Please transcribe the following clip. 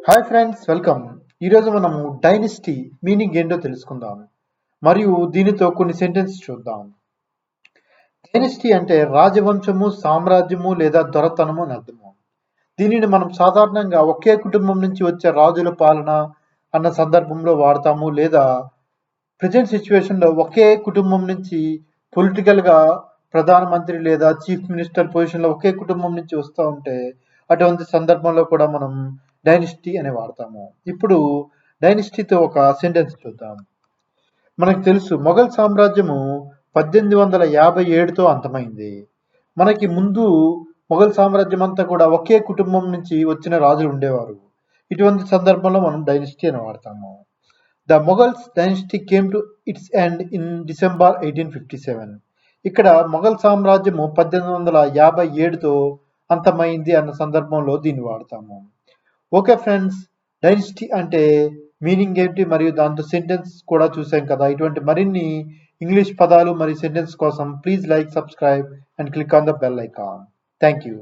Hi friends, welcome. ఈరోజు మనము dynasty meaning ఏంటో తెలుసుకుందాం మరియు దీనితో కొన్ని సెంటెన్స్ చూద్దాం. డైనెస్టీ అంటే రాజవంశము, సామ్రాజ్యము లేదా దొరతనము అని అర్థము. దీనిని మనం సాధారణంగా ఒకే కుటుంబం నుంచి వచ్చే రాజుల పాలన అన్న సందర్భంలో వాడతాము, లేదా ప్రజెంట్ సిచ్యువేషన్లో ఒకే కుటుంబం నుంచి పొలిటికల్గా ప్రధానమంత్రి లేదా చీఫ్ మినిస్టర్ పొజిషన్లో ఒకే కుటుంబం నుంచి వస్తూ ఉంటే అటువంటి సందర్భంలో కూడా మనం డైనెస్టీ అని వాడతాము. ఇప్పుడు డైనెస్టీతో ఒక సెంటెన్స్ చూద్దాం. మనకు తెలుసు మొఘల్ సామ్రాజ్యము 1857తో అంతమైంది. మనకి ముందు మొఘల్ సామ్రాజ్యం అంతా కూడా ఒకే కుటుంబం నుంచి వచ్చిన రాజులు ఉండేవారు. ఇటువంటి సందర్భంలో మనం డైనెస్టీ అని వాడతాము. The Mughals dynasty came to it's end in December 1857. ఇక్కడ మొఘల్ సామ్రాజ్యము 1857తో అంతమైంది అన్న సందర్భంలో దీన్ని వాడతాము. ఓకే ఫ్రెండ్స్, డైనెస్టీ అంటే మీనింగ్ ఏంటి మరియు దాంతో సెంటెన్స్ కూడా చూసాం కదా. ఇటువంటి మరిన్ని ఇంగ్లీష్ పదాలు మరియు సెంటెన్స్ కోసం please like, subscribe and click on the bell icon. Thank you.